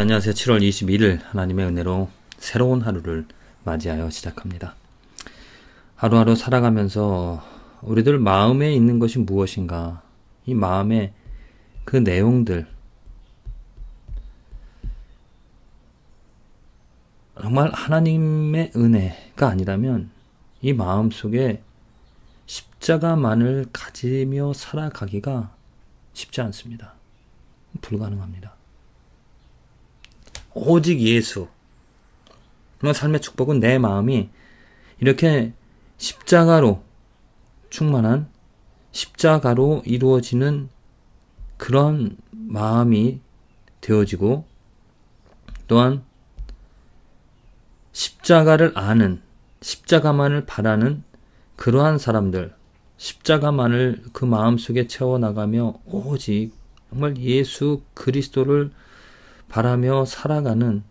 안녕하세요. 7월 21일 하나님의 은혜로 새로운 하루를 맞이하여 시작합니다. 하루하루 살아가면서 우리들 마음에 있는 것이 무엇인가, 이 마음의 그 내용들, 정말 하나님의 은혜가 아니라면 이 마음 속에 십자가만을 가지며 살아가기가 쉽지 않습니다. 불가능합니다. 오직 예수, 그런 삶의 축복은 내 마음이 이렇게 십자가로 충만한, 십자가로 이루어지는 그런 마음이 되어지고, 또한 십자가를 아는, 십자가만을 바라는 그러한 사람들, 십자가만을 그 마음속에 채워나가며 오직 정말 예수 그리스도를 바라며 살아가는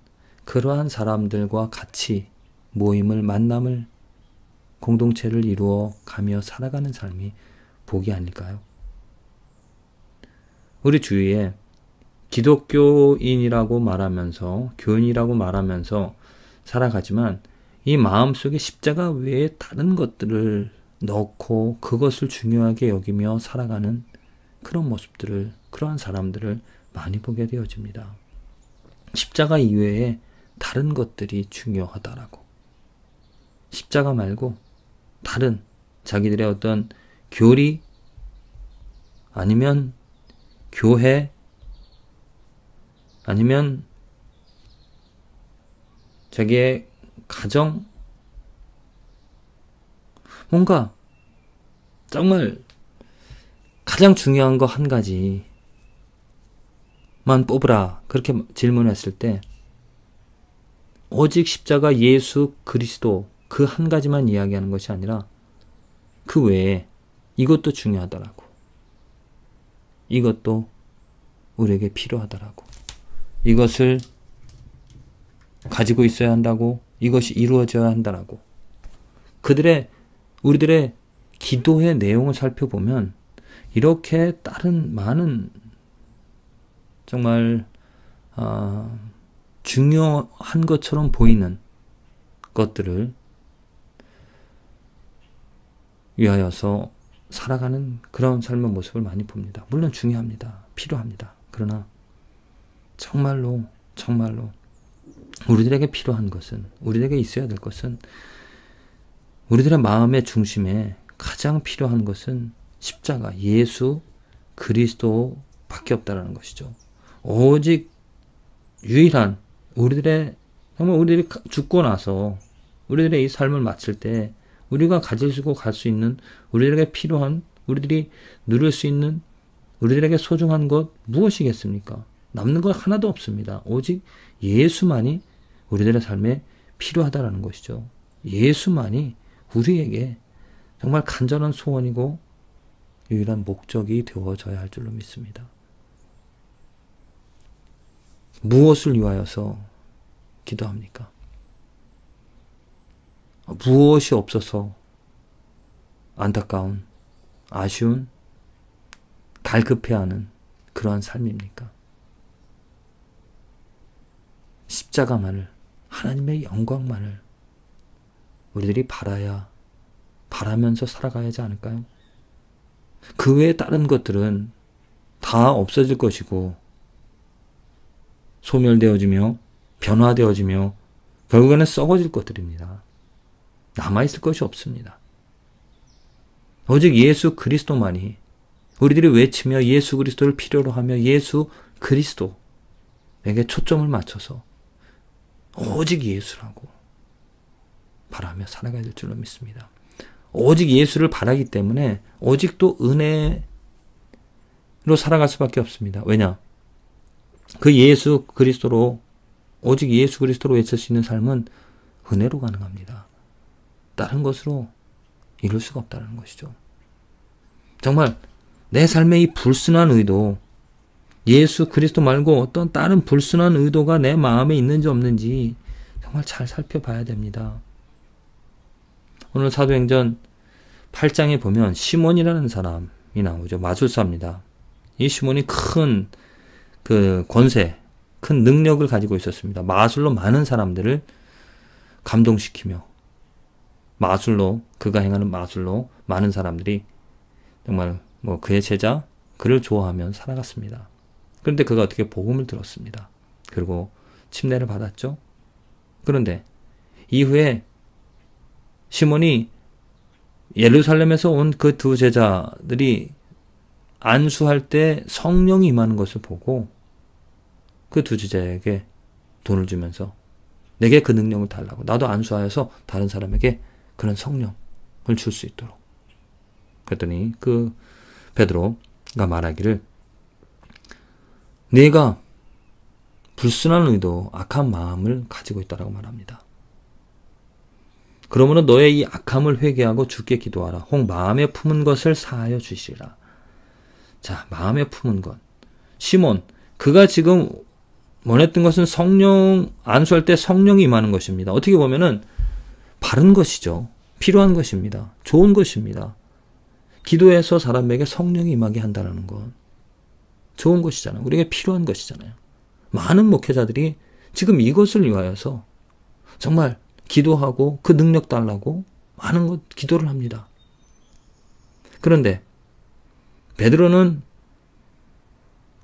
그러한 사람들과 같이 모임을, 만남을, 공동체를 이루어 가며 살아가는 삶이 복이 아닐까요? 우리 주위에 기독교인이라고 말하면서, 교인이라고 말하면서 살아가지만 이 마음속에 십자가 외에 다른 것들을 넣고 그것을 중요하게 여기며 살아가는 그런 모습들을, 그러한 사람들을 많이 보게 되어집니다. 십자가 이외에 다른 것들이 중요하다라고. 십자가 말고 다른 자기들의 어떤 교리, 아니면 교회, 아니면 자기의 가정, 뭔가 정말 가장 중요한 거 한 가지만 뽑으라, 그렇게 질문했을 때 오직 십자가 예수 그리스도 그 한 가지만 이야기하는 것이 아니라 그 외에 이것도 중요하더라고, 이것도 우리에게 필요하더라고, 이것을 가지고 있어야 한다고, 이것이 이루어져야 한다라고. 우리들의 기도의 내용을 살펴보면 이렇게 다른 많은 정말 중요한 것처럼 보이는 것들을 위하여서 살아가는 그런 삶의 모습을 많이 봅니다. 물론 중요합니다. 필요합니다. 그러나 정말로 우리들에게 필요한 것은, 우리에게 있어야 될 것은, 우리들의 마음의 중심에 가장 필요한 것은 십자가, 예수 그리스도밖에 없다라는 것이죠. 오직 유일한, 정말 우리들이 죽고 나서 우리들의 이 삶을 마칠 때 우리가 가지고 갈 수 있는, 우리들에게 필요한, 우리들이 누릴 수 있는, 우리들에게 소중한 것 무엇이겠습니까? 남는 것 하나도 없습니다. 오직 예수만이 우리들의 삶에 필요하다라는 것이죠. 예수만이 우리에게 정말 간절한 소원이고 유일한 목적이 되어져야 할 줄로 믿습니다. 무엇을 위하여서 기도합니까? 무엇이 없어서 안타까운, 아쉬운, 갈급해하는 그러한 삶입니까? 십자가만을, 하나님의 영광만을 우리들이 바라면서 살아가야 하지 않을까요? 그 외에 다른 것들은 다 없어질 것이고 소멸되어지며 변화되어지며 결국에는 썩어질 것들입니다. 남아있을 것이 없습니다. 오직 예수 그리스도만이, 우리들이 외치며 예수 그리스도를 필요로 하며 예수 그리스도에게 초점을 맞춰서 오직 예수라고 바라며 살아가야 될 줄로 믿습니다. 오직 예수를 바라기 때문에 오직 또 은혜로 살아갈 수밖에 없습니다. 왜냐? 그 예수 그리스도로, 오직 예수 그리스도로 외칠 수 있는 삶은 은혜로 가능합니다. 다른 것으로 이룰 수가 없다는 것이죠. 정말 내 삶의 이 불순한 의도, 예수 그리스도 말고 어떤 다른 불순한 의도가 내 마음에 있는지 없는지 정말 잘 살펴봐야 됩니다. 오늘 사도행전 8장에 보면 시몬이라는 사람이 나오죠. 마술사입니다. 이 시몬이 큰 그 권세, 큰 능력을 가지고 있었습니다. 마술로 많은 사람들을 감동시키며 마술로 그가 행하는 마술로 많은 사람들이 정말 그의 제자 그를 좋아하며 살아갔습니다. 그런데 그가 어떻게 복음을 들었습니다. 그리고 침례를 받았죠. 그런데 이후에 시몬이 예루살렘에서 온 그 두 제자들이 안수할 때 성령이 임하는 것을 보고 그 두 제자에게 돈을 주면서 내게 그 능력을 달라고, 나도 안수하여서 다른 사람에게 그런 성령을 줄 수 있도록. 그랬더니 그 베드로가 말하기를 네가 불순한 의도, 악한 마음을 가지고 있다라고 말합니다. 그러므로 너의 이 악함을 회개하고 주께 기도하라. 혹 마음에 품은 것을 사하여 주시리라. 자, 마음에 품은 것. 시몬, 그가 지금 원했던 것은 성령, 안수할 때 성령이 임하는 것입니다. 어떻게 보면은 바른 것이죠. 필요한 것입니다. 좋은 것입니다. 기도해서 사람에게 성령이 임하게 한다는 건 좋은 것이잖아요. 우리에게 필요한 것이잖아요. 많은 목회자들이 지금 이것을 위하여서 정말 기도하고 그 능력 달라고 많은 것 기도를 합니다. 그런데 베드로는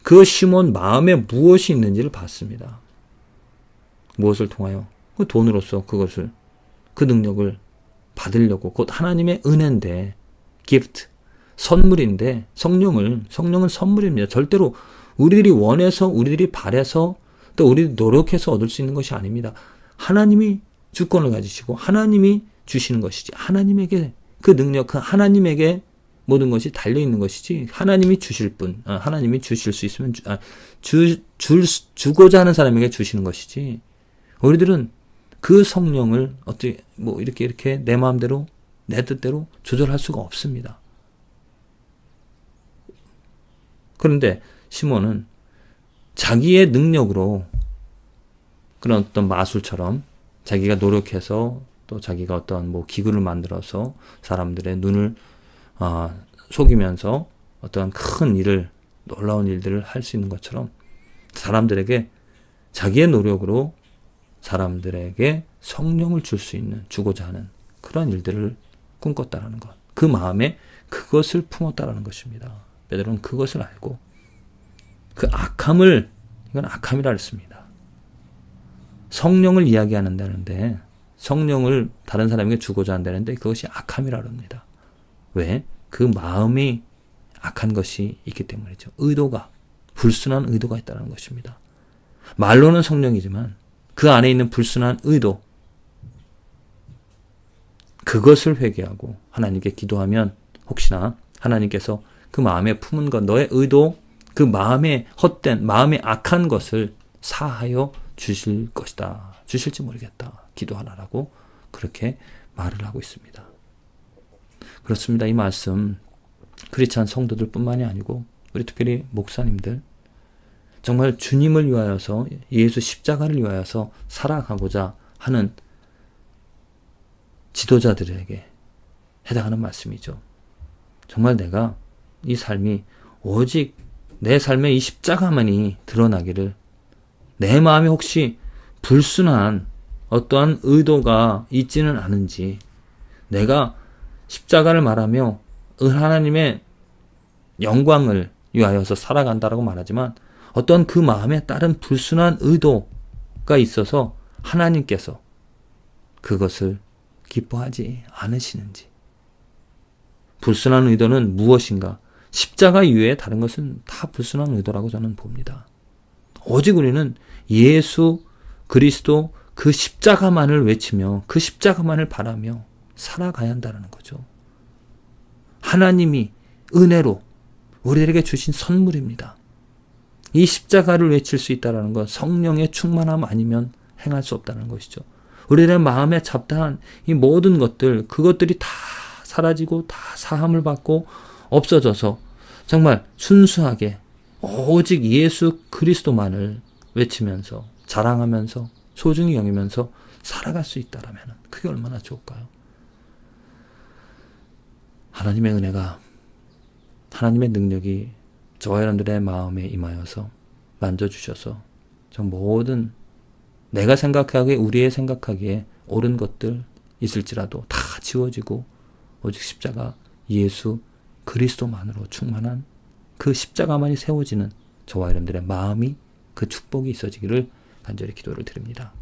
그 시몬 마음에 무엇이 있는지를 봤습니다. 무엇을 통하여? 그 돈으로서 그것을, 그 능력을 받으려고, 곧 하나님의 은혜인데, 기프트, 선물인데, 성령은 선물입니다. 절대로 우리들이 원해서, 우리들이 바래서, 또 우리들이 노력해서 얻을 수 있는 것이 아닙니다. 하나님이 주권을 가지시고 하나님이 주시는 것이지, 하나님에게 그 능력, 하나님에게 모든 것이 달려있는 것이지, 하나님이 주실 분, 하나님이 주실 수 있으면 주고자 하는 사람에게 주시는 것이지, 우리들은 그 성령을 어떻게 이렇게 내 마음대로 내 뜻대로 조절할 수가 없습니다. 그런데 시몬은 자기의 능력으로 그런 어떤 마술처럼 자기가 노력해서 또 자기가 어떤 기구를 만들어서 사람들의 눈을 속이면서 어떤 큰 일을, 놀라운 일들을 할 수 있는 것처럼 사람들에게 자기의 노력으로 사람들에게 성령을 줄 수 있는, 주고자 하는 그런 일들을 꿈꿨다라는 것. 그 마음에 그것을 품었다라는 것입니다. 베드로는 그것을 알고 그 악함을, 이건 악함이라 했습니다. 성령을 이야기하는다는데, 성령을 다른 사람에게 주고자 한다는데 그것이 악함이라 합니다. 왜? 그 마음이 악한 것이 있기 때문이죠. 의도가, 불순한 의도가 있다는 것입니다. 말로는 성령이지만 그 안에 있는 불순한 의도, 그것을 회개하고 하나님께 기도하면 혹시나 하나님께서 그 마음에 품은 것, 너의 의도, 그 마음에 헛된, 마음에 악한 것을 사하여 주실 것이다. 주실지 모르겠다. 기도하라라고 그렇게 말을 하고 있습니다. 그렇습니다. 이 말씀 크리스찬 성도들 뿐만이 아니고 우리 특별히 목사님들, 정말 주님을 위하여서, 예수 십자가를 위하여서 살아가고자 하는 지도자들에게 해당하는 말씀이죠. 정말 내가 이 삶이 오직 내 삶의 이 십자가만이 드러나기를, 내 마음에 혹시 불순한 어떠한 의도가 있지는 않은지, 내가 십자가를 말하며 하나님의 영광을 위하여서 살아간다라고 말하지만 어떤 그 마음에 따른 불순한 의도가 있어서 하나님께서 그것을 기뻐하지 않으시는지. 불순한 의도는 무엇인가? 십자가 이외에 다른 것은 다 불순한 의도라고 저는 봅니다. 오직 우리는 예수 그리스도 그 십자가만을 외치며 그 십자가만을 바라며 살아가야 한다는 거죠. 하나님이 은혜로 우리들에게 주신 선물입니다. 이 십자가를 외칠 수 있다는 것, 성령의 충만함 아니면 행할 수 없다는 것이죠. 우리들의 마음에 잡다한 이 모든 것들, 그것들이 다 사라지고 다 사함을 받고 없어져서 정말 순수하게 오직 예수 그리스도만을 외치면서 자랑하면서 소중히 여기면서 살아갈 수 있다라면 그게 얼마나 좋을까요? 하나님의 은혜가, 하나님의 능력이 저와 여러분들의 마음에 임하여서 만져주셔서 저 모든 내가 생각하기에 우리의 생각하기에 옳은 것들 있을지라도 다 지워지고 오직 십자가 예수 그리스도만으로 충만한 그 십자가만이 세워지는 저와 여러분들의 마음이 그 축복이 있어지기를 간절히 기도를 드립니다.